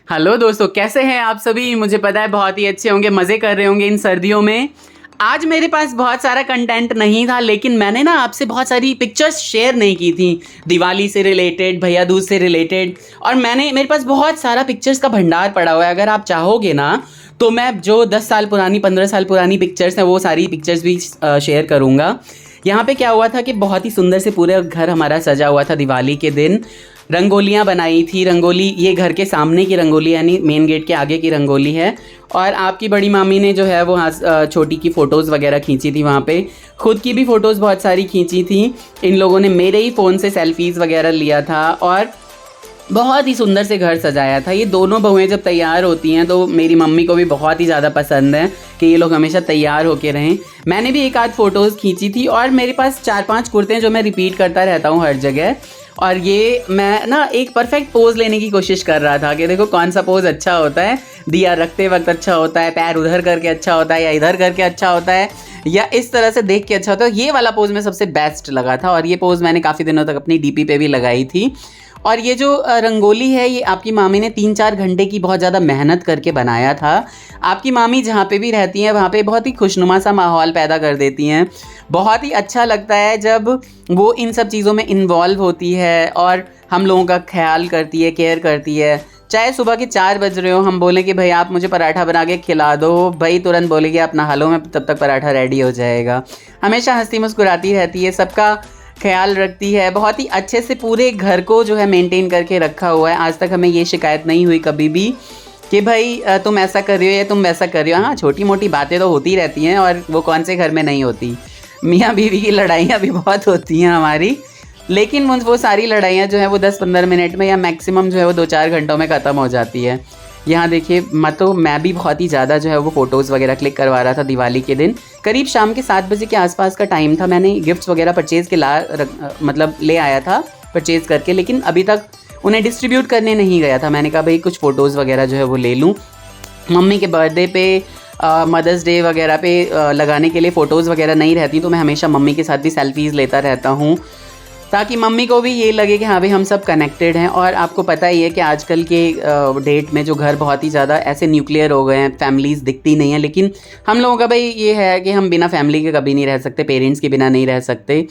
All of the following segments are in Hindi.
हेलो दोस्तों, कैसे हैं आप सभी। मुझे पता है बहुत ही अच्छे होंगे, मज़े कर रहे होंगे इन सर्दियों में। आज मेरे पास बहुत सारा कंटेंट नहीं था, लेकिन मैंने ना आपसे बहुत सारी पिक्चर्स शेयर नहीं की थी दिवाली से रिलेटेड, भैया दूज से रिलेटेड। और मेरे पास बहुत सारा पिक्चर्स का भंडार पड़ा हुआ है। अगर आप चाहोगे ना तो मैं जो 10 साल पुरानी 15 साल पुरानी पिक्चर्स हैं वो सारी पिक्चर्स भी शेयर करूँगा। यहाँ पे क्या हुआ था कि बहुत ही सुंदर से पूरे घर हमारा सजा हुआ था दिवाली के दिन। रंगोलियाँ बनाई थी। रंगोली ये घर के सामने की रंगोली यानी मेन गेट के आगे की रंगोली है। और आपकी बड़ी मामी ने जो है वो छोटी की फ़ोटोज़ वगैरह खींची थी वहाँ पे। खुद की भी फ़ोटोज़ बहुत सारी खींची थी। इन लोगों ने मेरे ही फ़ोन से सेल्फ़ीज़ वगैरह लिया था और बहुत ही सुंदर से घर सजाया था। ये दोनों बहुएं जब तैयार होती हैं तो मेरी मम्मी को भी बहुत ही ज़्यादा पसंद है कि ये लोग हमेशा तैयार होके रहें। मैंने भी एक आध फ़ोटोज़ खींची थी और मेरे पास 4-5 कुर्ते हैं जो मैं रिपीट करता रहता हूँ हर जगह। और ये मैं ना एक परफेक्ट पोज़ लेने की कोशिश कर रहा था कि देखो कौन सा पोज़ अच्छा होता है। दिया रखते वक्त अच्छा होता है, पैर उधर करके अच्छा होता है, या इधर करके अच्छा होता है, या इस तरह से देख के अच्छा होता है। ये वाला पोज़ में सबसे बेस्ट लगा था और ये पोज़ मैंने काफ़ी दिनों तक अपनी डीपी पे भी लगाई थी। और ये जो रंगोली है ये आपकी मामी ने 3-4 घंटे की बहुत ज़्यादा मेहनत करके बनाया था। आपकी मामी जहाँ पे भी रहती हैं वहाँ पे बहुत ही खुशनुमा सा माहौल पैदा कर देती हैं। बहुत ही अच्छा लगता है जब वो इन सब चीज़ों में इन्वॉल्व होती है और हम लोगों का ख्याल करती है, केयर करती है। चाहे सुबह के 4 बज रहे हो, हम बोलें कि भाई आप मुझे पराठा बना के खिला दो, भाई तुरंत बोलेगी आप नहा लो, मैं तब तक पराठा रेडी हो जाएगा। हमेशा हंसती मुस्कुराती रहती है, सबका ख्याल रखती है। बहुत ही अच्छे से पूरे घर को जो है मेंटेन करके रखा हुआ है। आज तक हमें ये शिकायत नहीं हुई कभी भी कि भाई तुम ऐसा कर रही हो या तुम वैसा कर रही हो। हाँ, छोटी मोटी बातें तो होती रहती हैं और वो कौन से घर में नहीं होती। मियाँ बीवी की लड़ाइयाँ भी बहुत होती हैं हमारी, लेकिन वो सारी लड़ाइयाँ जो है वो 10-15 मिनट में या मैक्सिमम जो है वो 2-4 घंटों में ख़त्म हो जाती है। यहाँ देखिए मैं भी बहुत ही ज़्यादा जो है वो फ़ोटोज़ वगैरह क्लिक करवा रहा था दिवाली के दिन। करीब शाम के 7 बजे के आसपास का टाइम था। मैंने गिफ्ट्स वगैरह परचेज़ के मतलब ले आया था परचेज़ करके, लेकिन अभी तक उन्हें डिस्ट्रीब्यूट करने नहीं गया था। मैंने कहा भाई कुछ फ़ोटोज़ वगैरह जो है वो ले लूँ। मम्मी के बर्थडे पे, मदर्स डे वगैरह पे लगाने के लिए फ़ोटोज़ वगैरह नहीं रहती, तो मैं हमेशा मम्मी के साथ भी सेल्फ़ीज़ लेता रहता हूँ ताकि मम्मी को भी ये लगे कि हाँ भाई हम सब कनेक्टेड हैं। और आपको पता ही है कि आजकल के डेट में जो घर बहुत ही ज़्यादा ऐसे न्यूक्लियर हो गए हैं, फैमिलीज़ दिखती नहीं हैं, लेकिन हम लोगों का भाई ये है कि हम बिना फैमिली के कभी नहीं रह सकते, पेरेंट्स के बिना नहीं रह सकते।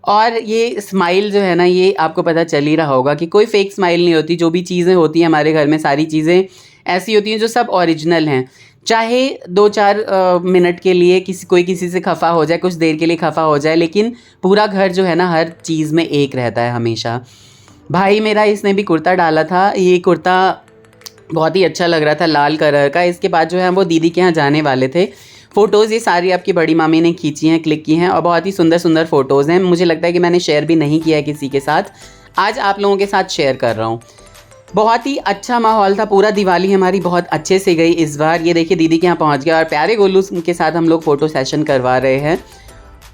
और ये स्माइल जो है ना, ये आपको पता चल ही रहा होगा कि कोई फेक स्माइल नहीं होती। जो भी चीज़ें होती हैं हमारे घर में, सारी चीज़ें ऐसी होती हैं जो सब ओरिजिनल हैं। चाहे 2-4 मिनट के लिए कोई किसी से खफा हो जाए, कुछ देर के लिए खफा हो जाए, लेकिन पूरा घर जो है ना हर चीज़ में एक रहता है हमेशा। भाई मेरा इसने भी कुर्ता डाला था। ये कुर्ता बहुत ही अच्छा लग रहा था, लाल कलर का। इसके बाद जो है वो दीदी के यहाँ जाने वाले थे। फ़ोटोज़ ये सारी आपकी बड़ी मामी ने खींची हैं, क्लिक की हैं और बहुत ही सुंदर सुंदर फ़ोटोज़ हैं। मुझे लगता है कि मैंने शेयर भी नहीं किया है किसी के साथ, आज आप लोगों के साथ शेयर कर रहा हूँ। बहुत ही अच्छा माहौल था। पूरा दिवाली हमारी बहुत अच्छे से गई इस बार। ये देखिए दीदी के यहाँ पहुँच गया और प्यारे गोलू के साथ हम लोग फ़ोटो सेशन करवा रहे हैं।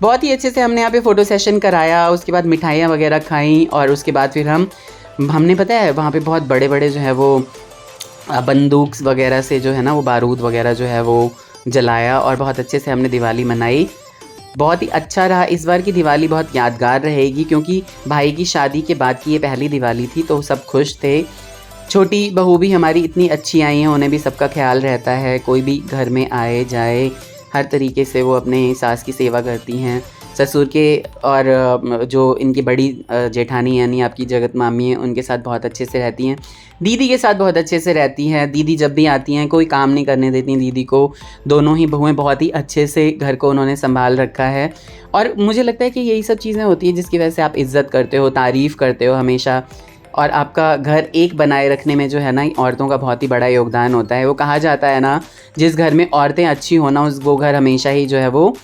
बहुत ही अच्छे से हमने यहाँ पे फ़ोटो सेशन कराया। उसके बाद मिठाइयाँ वगैरह खाई और उसके बाद फिर हमने पता है वहाँ पे बहुत बड़े बड़े जो है वो बंदूक वगैरह से जो है ना वो बारूद वगैरह जो है वो जलाया और बहुत अच्छे से हमने दिवाली मनाई। बहुत ही अच्छा रहा। इस बार की दिवाली बहुत यादगार रहेगी क्योंकि भाई की शादी के बाद की ये पहली दिवाली थी, तो सब खुश थे। छोटी बहू भी हमारी इतनी अच्छी आई हैं, उन्हें भी सबका ख्याल रहता है। कोई भी घर में आए जाए हर तरीके से वो अपने सास की सेवा करती हैं। ससुर के और जो इनकी बड़ी जेठानी यानी आपकी जगत मामी है, उनके साथ बहुत अच्छे से रहती हैं। दीदी के साथ बहुत अच्छे से रहती हैं। दीदी जब भी आती हैं कोई काम नहीं करने देती दीदी को। दोनों ही बहुएं बहुत ही अच्छे से घर को उन्होंने संभाल रखा है। और मुझे लगता है कि यही सब चीज़ें होती हैं जिसकी वजह से आप इज़्ज़त करते हो, तारीफ़ करते हो हमेशा। और आपका घर एक बनाए रखने में जो है ना औरतों का बहुत ही बड़ा योगदान होता है। वो कहा जाता है ना, जिस घर में औरतें अच्छी हो ना वो घर हमेशा ही जो है वो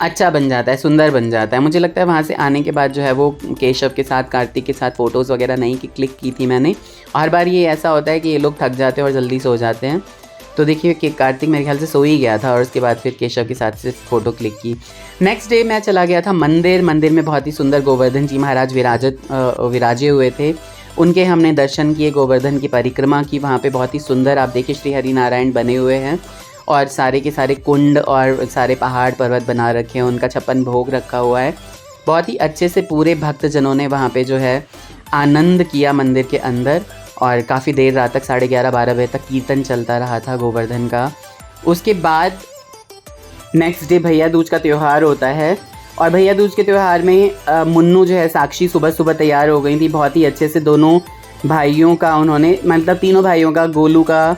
अच्छा बन जाता है, सुंदर बन जाता है। मुझे लगता है वहाँ से आने के बाद जो है वो केशव के साथ, कार्तिक के साथ फ़ोटोज़ वगैरह नहीं क्लिक की थी मैंने। हर बार ये ऐसा होता है कि ये लोग थक जाते हैं और जल्दी सो जाते हैं। तो देखिए कि कार्तिक मेरे ख्याल से सो ही गया था और उसके बाद फिर केशव के साथ से फ़ोटो क्लिक की। नेक्स्ट डे मैं चला गया था मंदिर में बहुत ही सुंदर गोवर्धन जी महाराज विराजे हुए थे। उनके हमने दर्शन किए, गोवर्धन की परिक्रमा की। वहाँ पे बहुत ही सुंदर आप देखिए श्री हरि नारायण बने हुए हैं और सारे के सारे कुंड और सारे पहाड़ पर्वत बना रखे हैं। उनका 56 भोग रखा हुआ है। बहुत ही अच्छे से पूरे भक्तजनों ने वहाँ पे जो है आनंद किया मंदिर के अंदर। और काफ़ी देर रात तक 11:30-12 बजे तक कीर्तन चलता रहा था गोवर्धन का। उसके बाद नेक्स्ट डे भैया दूज का त्यौहार होता है और भैया दूज के त्यौहार में मुन्नू जो है साक्षी सुबह सुबह तैयार हो गई थी बहुत ही अच्छे से। दोनों भाइयों का उन्होंने मतलब तीनों भाइयों का, गोलू का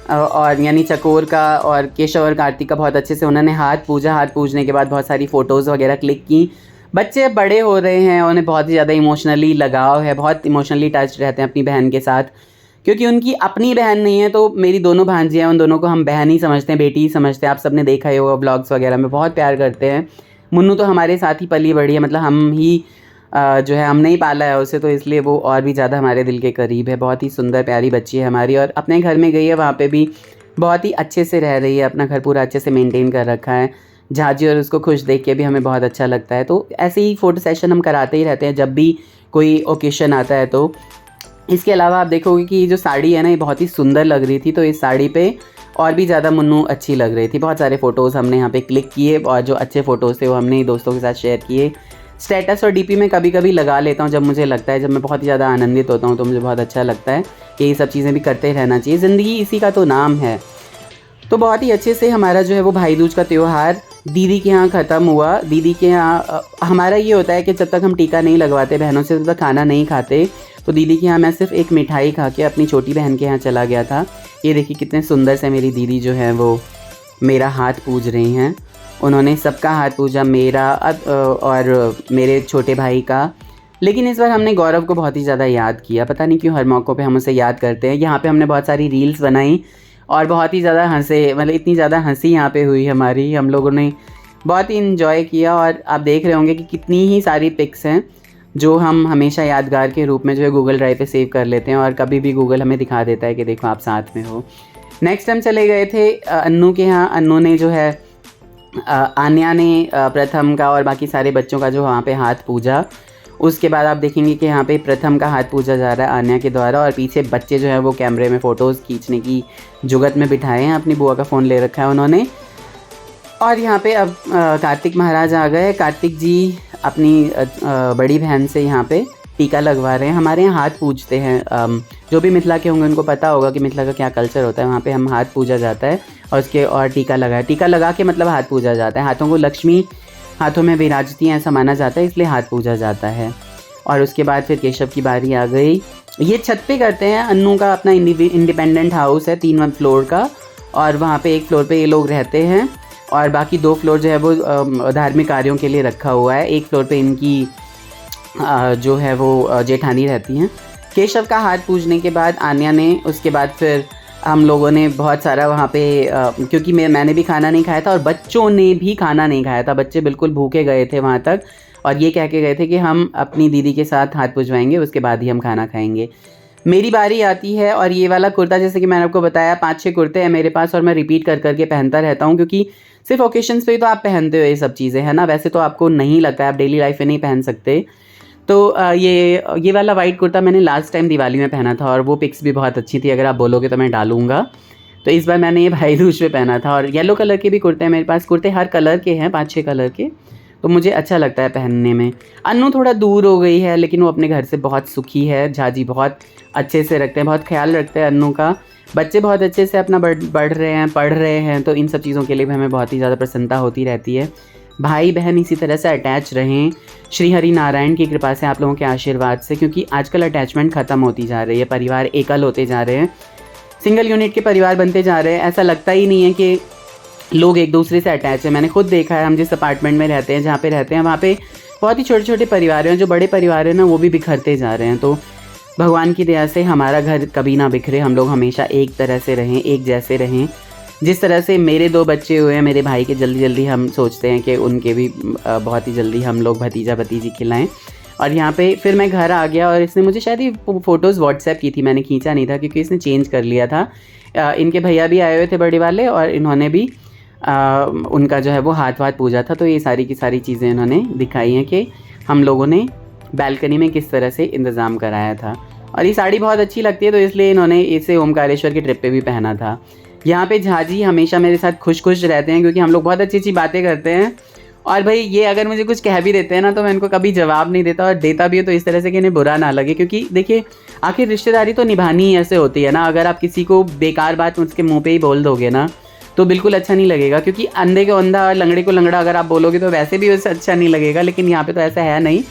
और यानी चकोर का और केशव और कार्तिक का बहुत अच्छे से उन्होंने हाथ पूजा। हाथ पूजने के बाद बहुत सारी फ़ोटोज़ वगैरह क्लिक की। बच्चे अब बड़े हो रहे हैं, उन्हें बहुत ही ज़्यादा इमोशनली लगाव है, बहुत इमोशनली टच रहते हैं अपनी बहन के साथ, क्योंकि उनकी अपनी बहन नहीं है। तो मेरी दोनों भांजियाँ हैं, उन दोनों को हम बहन ही समझते हैं, बेटी ही समझते हैं। आप सबने देखा ही होगा ब्लॉग्स वगैरह में, बहुत प्यार करते हैं। मुन्नू तो हमारे साथ ही पली बड़ी है, मतलब हम ही जो है हमने ही पाला है उसे, तो इसलिए वो और भी ज़्यादा हमारे दिल के करीब है। बहुत ही सुंदर प्यारी बच्ची है हमारी और अपने घर में गई है, वहाँ पे भी बहुत ही अच्छे से रह रही है, अपना घर पूरा अच्छे से मेंटेन कर रखा है। झाजी और उसको खुश देख के भी हमें बहुत अच्छा लगता है। तो ऐसे ही फ़ोटो सेशन हम कराते ही रहते हैं जब भी कोई ओकेशन आता है। तो इसके अलावा आप देखोगे कि ये जो साड़ी है ना, ये बहुत ही सुंदर लग रही थी, तो इस साड़ी पे और भी ज़्यादा मुन्नू अच्छी लग रही थी। बहुत सारे फ़ोटोज़ हमने यहाँ पे क्लिक किए और जो अच्छे फ़ोटोज़ थे वो हमने दोस्तों के साथ शेयर किए। स्टेटस और डीपी में कभी कभी लगा लेता हूँ जब मुझे लगता है, जब मैं बहुत ही ज़्यादा आनंदित होता हूँ तो मुझे बहुत अच्छा लगता है कि ये सब चीज़ें भी करते रहना चाहिए, ज़िंदगी इसी का तो नाम है। तो बहुत ही अच्छे से हमारा जो है वो भाई दूज का त्यौहार दीदी के यहाँ ख़त्म हुआ। दीदी के यहाँ हमारा ये होता है कि जब तक हम टीका नहीं लगवाते बहनों से, तब तक खाना नहीं खाते। तो दीदी के यहाँ मैं सिर्फ एक मिठाई खा के अपनी छोटी बहन के यहाँ चला गया था। ये देखिए कितने सुंदर से मेरी दीदी जो है वो मेरा हाथ पूज रही हैं। उन्होंने सबका हाथ पूजा, मेरा और मेरे छोटे भाई का। लेकिन इस बार हमने गौरव को बहुत ही ज़्यादा याद किया, पता नहीं क्यों हर मौक़ों पे हम उसे याद करते हैं। यहाँ पे हमने बहुत सारी रील्स बनाई और बहुत ही ज़्यादा हंसे, मतलब इतनी ज़्यादा हंसी यहाँ पे हुई हमारी, हम लोगों ने बहुत ही इन्जॉय किया। और आप देख रहे होंगे कि कितनी ही सारी पिक्स हैं जो हम हमेशा यादगार के रूप में जो है गूगल ड्राइव पे सेव कर लेते हैं और कभी भी गूगल हमें दिखा देता है कि देखो आप साथ में हो। नेक्स्ट हम चले गए थे अन्नू के यहाँ। अन्नू ने जो है आन्या ने प्रथम का और बाकी सारे बच्चों का जो वहाँ पे हाथ पूजा। उसके बाद आप देखेंगे कि यहाँ पे प्रथम का हाथ पूजा जा रहा है आन्या के द्वारा और पीछे बच्चे जो हैं वो कैमरे में फ़ोटोज़ खींचने की जुगत में बिठाए हैं। अपनी बुआ का फ़ोन ले रखा है उन्होंने। और यहाँ पे अब कार्तिक महाराज आ गए। कार्तिक जी अपनी बड़ी बहन से यहाँ पे टीका लगवा रहे हैं। हमारे यहाँ हाथ पूजते हैं, जो भी मिथिला के होंगे उनको पता होगा कि मिथिला का क्या कल्चर होता है। वहाँ पे हम हाथ पूजा जाता है और उसके और टीका लगा के मतलब हाथ पूजा जाता है। हाथों को लक्ष्मी हाथों में विराजती हैं ऐसा माना जाता है, इसलिए हाथ पूजा जाता है। और उसके बाद फिर केशव की बारी आ गई। ये छत पे करते हैं। अन्नू का अपना इंडिपेंडेंट हाउस है 3 फ्लोर का और वहाँ पे एक फ्लोर पे ये लोग रहते हैं और बाकी 2 फ्लोर जो है वो धार्मिक कार्यों के लिए रखा हुआ है। एक फ्लोर पे इनकी जो है वो जेठानी रहती हैं। केशव का हाथ पूजने के बाद आन्या ने, उसके बाद फिर हम लोगों ने बहुत सारा वहाँ पे क्योंकि मैंने भी खाना नहीं खाया था और बच्चों ने भी खाना नहीं खाया था। बच्चे बिल्कुल भूखे गए थे वहाँ तक और ये कह के गए थे कि हम अपनी दीदी के साथ हाथ पूजवाएंगे, उसके बाद ही हम खाना खाएंगे। मेरी बारी आती है और ये वाला कुर्ता, जैसे कि मैंने आपको बताया 5-6 कुर्ते हैं मेरे पास और मैं रिपीट कर करके पहनता रहता हूँ, क्योंकि सिर्फ ओकेशंस पे ही तो आप पहनते हो ये सब चीज़ें, है ना। वैसे तो आपको नहीं लगता है, आप डेली लाइफ में नहीं पहन सकते। तो ये वाला वाइट कुर्ता मैंने लास्ट टाइम दिवाली में पहना था और वो पिक्स भी बहुत अच्छी थी। अगर आप बोलोगे तो मैं डालूँगा। तो इस बार मैंने ये भाई दूज पे पहना था। और येलो कलर के भी कुर्ते हैं मेरे पास। कुर्ते हर कलर के हैं, 5-6 कलर के, तो मुझे अच्छा लगता है पहनने में। अन्नू थोड़ा दूर हो गई है लेकिन वो अपने घर से बहुत सुखी है। झाजी बहुत अच्छे से रखते हैं, बहुत ख्याल रखते हैं अन्नू का। बच्चे बहुत अच्छे से अपना बढ़ रहे हैं, पढ़ रहे हैं, तो इन सब चीज़ों के लिए भी हमें बहुत ही ज़्यादा प्रसन्नता होती रहती है। भाई बहन इसी तरह से अटैच रहें, श्री हरि नारायण की कृपा से, आप लोगों के आशीर्वाद से, क्योंकि आजकल अटैचमेंट ख़त्म होती जा रही है। परिवार एकल होते जा रहे हैं, सिंगल यूनिट के परिवार बनते जा रहे हैं। ऐसा लगता ही नहीं है कि लोग एक दूसरे से अटैच है। मैंने खुद देखा है, हम जिस अपार्टमेंट में रहते हैं, जहाँ पे रहते हैं, वहाँ पे बहुत ही छोटे छोटे परिवार हैं। जो बड़े परिवार हैं ना, वो भी बिखरते जा रहे हैं। तो भगवान की दया से हमारा घर कभी ना बिखरे, हम लोग हमेशा एक तरह से रहें, एक जैसे रहें। जिस तरह से मेरे 2 बच्चे हुए हैं, मेरे भाई के जल्दी जल्दी हम सोचते हैं कि उनके भी बहुत ही जल्दी हम लोग भतीजा भतीजी खिलाएं। और यहाँ पे फिर मैं घर आ गया और इसने मुझे शायद ये फ़ोटोज़ व्हाट्सएप की थी, मैंने खींचा नहीं था क्योंकि इसने चेंज कर लिया था। इनके भैया भी आए हुए थे बड़े वाले और इन्होंने भी उनका जो है वो हाथ पूजा था। तो ये सारी की सारी चीज़ें इन्होंने दिखाई हैं कि हम लोगों ने बालकनी में किस तरह से इंतज़ाम कराया था। और ये साड़ी बहुत अच्छी लगती है तो इसलिए इन्होंने इसे ओमकारेश्वर की ट्रिप पे भी पहना था। यहाँ पे झाजी हमेशा मेरे साथ खुश खुश रहते हैं क्योंकि हम लोग बहुत अच्छी अच्छी बातें करते हैं और भाई ये अगर मुझे कुछ कह भी देते हैं ना तो मैं इनको कभी जवाब नहीं देता, और देता भी है तो इस तरह से कि इन्हें बुरा ना लगे, क्योंकि देखिए आखिर रिश्तेदारी तो निभानी ही ऐसे होती है ना। अगर आप किसी को बेकार बात उसके मुंह पे ही बोल दोगे ना तो बिल्कुल अच्छा नहीं लगेगा, क्योंकि अंधे को अंधा और लंगड़े को लंगड़ा अगर आप बोलोगे तो वैसे भी वैसे अच्छा नहीं लगेगा, लेकिन यहाँ पे तो ऐसा है नहीं।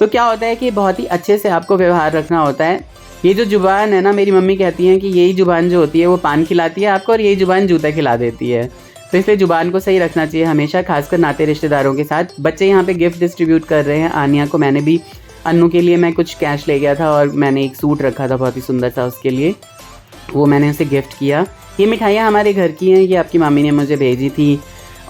तो क्या होता है कि बहुत ही अच्छे से आपको व्यवहार रखना होता है। ये जो जुबान है ना, मेरी मम्मी कहती हैं कि यही जुबान जो होती है वो पान खिलाती है आपको, और यही जुबान जूता खिला देती है। तो इसलिए जुबान को सही रखना चाहिए हमेशा, खासकर नाते रिश्तेदारों के साथ। बच्चे यहाँ पे गिफ्ट डिस्ट्रीब्यूट कर रहे हैं। आनिया को मैंने भी, अन्नू के लिए मैं कुछ कैश ले गया था और मैंने एक सूट रखा था बहुत ही सुंदर सा उसके लिए, वो मैंने उसे गिफ्ट किया। ये मिठाइयाँ हमारे घर की हैं, ये आपकी मामी ने मुझे भेजी थी,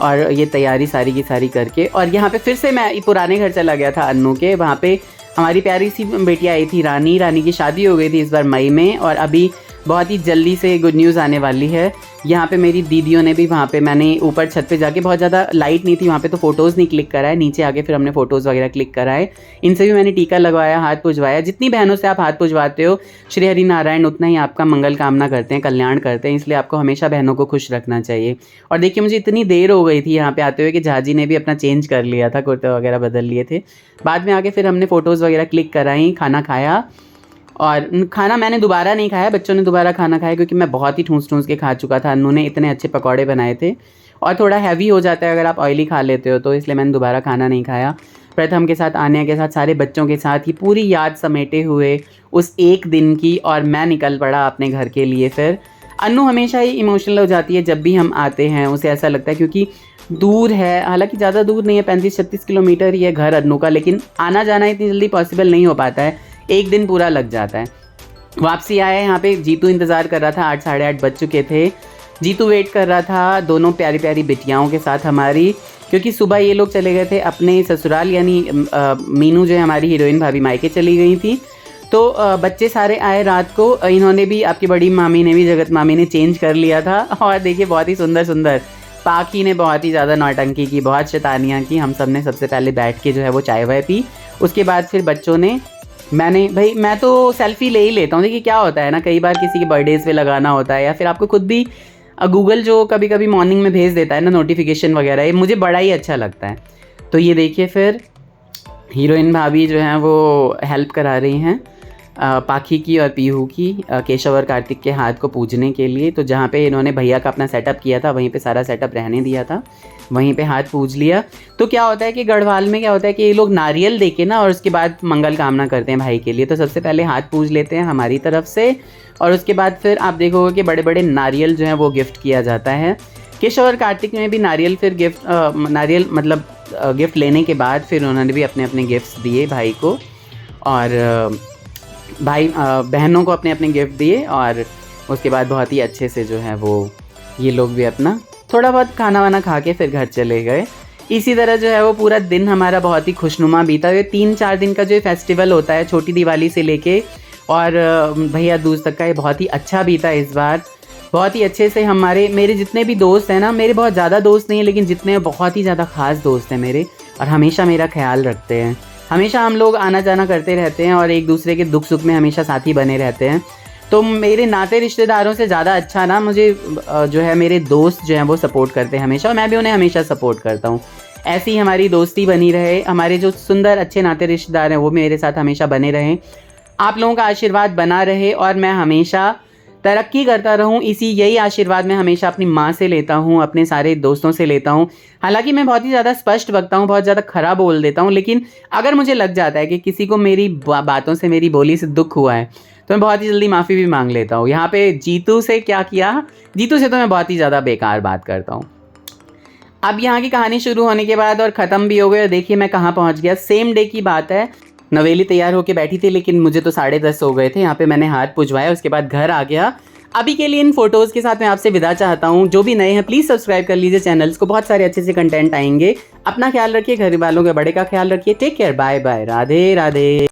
और ये तैयारी सारी की सारी करके। और यहाँ पे फिर से मैं पुराने घर चला गया था अन्नू के। वहाँ पे हमारी प्यारी सी बेटियाँ आई थी रानी की शादी हो गई थी इस बार मई में, और अभी बहुत ही जल्दी से गुड न्यूज़ आने वाली है। यहाँ पे मेरी दीदियों ने भी, वहाँ पे मैंने ऊपर छत पे जाके, बहुत ज़्यादा लाइट नहीं थी वहाँ पे तो फ़ोटोज़ नहीं क्लिक कराए, नीचे आके फिर हमने फ़ोटोज़ वगैरह क्लिक कराए। इनसे भी मैंने टीका लगवाया, हाथ पुजवाया। जितनी बहनों से आप हाथ पुजवाते हो श्री हरि नारायण उतना ही आपका मंगल कामना करते हैं, कल्याण करते हैं, इसलिए आपको हमेशा बहनों को खुश रखना चाहिए। और देखिए मुझे इतनी देर हो गई थी यहाँ पे आते हुए कि झाजी ने भी अपना चेंज कर लिया था, कुर्ते वगैरह बदल लिए थे। बाद में आके फिर हमने फ़ोटोज़ वगैरह क्लिक कराई, खाना खाया। और खाना मैंने दोबारा नहीं खाया, बच्चों ने दोबारा खाना खाया, क्योंकि मैं बहुत ही ठूस के खा चुका था। अन्नू ने इतने अच्छे पकौड़े बनाए थे, और थोड़ा हैवी हो जाता है अगर आप ऑयली खा लेते हो तो, इसलिए मैंने दोबारा खाना नहीं खाया। प्रथम के साथ, आन्या के साथ, सारे बच्चों के साथ ही पूरी याद समेटे हुए उस एक दिन की, और मैं निकल पड़ा अपने घर के लिए। फिर अन्नू हमेशा ही इमोशनल हो जाती है जब भी हम आते हैं, उसे ऐसा लगता है, क्योंकि दूर है, हालांकि ज़्यादा दूर नहीं है, 35-36 किलोमीटर ही है घर अन्नू का, लेकिन आना जाना इतनी जल्दी पॉसिबल नहीं हो पाता है, एक दिन पूरा लग जाता है। वापसी आया यहाँ पे, जीतू इंतज़ार कर रहा था, 8 साढ़े 8 बज चुके थे। जीतू वेट कर रहा था दोनों प्यारी प्यारी बिटियाओं के साथ हमारी, क्योंकि सुबह ये लोग चले गए थे अपने ससुराल, यानी मीनू जो है हमारी हीरोइन भाभी मायके चली गई थी। तो बच्चे सारे आए रात को, इन्होंने भी, आपकी बड़ी मामी ने भी, जगत मामी ने चेंज कर लिया था। और देखिए बहुत ही सुंदर सुंदर, पाखी ने बहुत ही ज़्यादा नौटंकी की, बहुत शैतानियाँ की। हम सब ने सबसे पहले बैठ के जो है वो चाय वाय पी, उसके बाद फिर बच्चों ने, मैं तो सेल्फ़ी ले ही लेता हूँ। देखिए क्या होता है ना, कई बार किसी के बर्थडेज़ पे लगाना होता है, या फिर आपको खुद भी गूगल जो कभी कभी मॉर्निंग में भेज देता है ना नोटिफिकेशन वगैरह, ये मुझे बड़ा ही अच्छा लगता है। तो ये देखिए फिर हीरोइन भाभी जो हैं वो हेल्प करा रही हैं पाखी की और पीहू की, केशव और कार्तिक के हाथ को पूजने के लिए। तो जहाँ पे इन्होंने भैया का अपना सेटअप किया था, वहीं पे सारा सेटअप रहने दिया था, वहीं पे हाथ पूज लिया। तो क्या होता है कि गढ़वाल में क्या होता है कि ये लोग नारियल देके ना, और उसके बाद मंगल कामना करते हैं भाई के लिए। तो सबसे पहले हाथ पूज लेते हैं हमारी तरफ से, और उसके बाद फिर आप देखोगे कि बड़े बड़े नारियल जो हैं वो गिफ्ट किया जाता है। केशव और कार्तिक में भी नारियल फिर नारियल मतलब गिफ्ट लेने के बाद फिर उन्होंने भी अपने अपने गिफ्ट्स दिए भाई को, और भाई बहनों को अपने अपने गिफ्ट दिए। और उसके बाद बहुत ही अच्छे से जो है वो ये लोग भी अपना थोड़ा बहुत खाना वाना खा के फिर घर चले गए। इसी तरह जो है वो पूरा दिन हमारा बहुत ही खुशनुमा बीता। ये 3-4 दिन का जो फेस्टिवल होता है, छोटी दिवाली से लेके और भैया दूज तक का, ये बहुत ही अच्छा बीता इस बार। बहुत ही अच्छे से मेरे जितने भी दोस्त हैं ना, मेरे बहुत ज़्यादा दोस्त नहीं हैं, लेकिन जितने बहुत ही ज़्यादा ख़ास दोस्त हैं मेरे, और हमेशा मेरा ख्याल रखते हैं। हमेशा हम लोग आना जाना करते रहते हैं, और एक दूसरे के दुख सुख में हमेशा साथी बने रहते हैं। तो मेरे नाते रिश्तेदारों से ज़्यादा अच्छा ना मुझे जो है मेरे दोस्त जो हैं वो सपोर्ट करते हैं हमेशा, और मैं भी उन्हें हमेशा सपोर्ट करता हूँ। ऐसी हमारी दोस्ती बनी रहे, हमारे जो सुंदर अच्छे नाते रिश्तेदार हैं वो मेरे साथ हमेशा बने रहें। आप लोगों का आशीर्वाद बना रहे और मैं हमेशा तरक्की करता रहूं, यही आशीर्वाद मैं हमेशा अपनी माँ से लेता हूं, अपने सारे दोस्तों से लेता हूं। हालांकि मैं बहुत ही ज़्यादा स्पष्ट वक्ता हूं, बहुत ज़्यादा खरा बोल देता हूं, लेकिन अगर मुझे लग जाता है कि किसी को मेरी बातों से, मेरी बोली से दुख हुआ है, तो मैं बहुत ही जल्दी माफ़ी भी मांग लेता हूँ। यहाँ पे जीतू से क्या किया, जीतू से तो मैं बहुत ही ज़्यादा बेकार बात करता हूँ। अब यहाँ की कहानी शुरू होने के बाद और ख़त्म भी हो गई, और देखिए मैं कहाँ पहुँच गया। सेम डे की बात है, नवेली तैयार होके बैठी थी, लेकिन मुझे तो 10:30 हो गए थे। यहाँ पे मैंने हाथ पुजवाया, उसके बाद घर आ गया। अभी के लिए इन फोटोज़ के साथ मैं आपसे विदा चाहता हूँ। जो भी नए हैं प्लीज़ सब्सक्राइब कर लीजिए चैनल्स को, बहुत सारे अच्छे से कंटेंट आएंगे। अपना ख्याल रखिए, घर वालों के बड़े का ख्याल रखिए। Take care, bye bye, Radhe Radhe.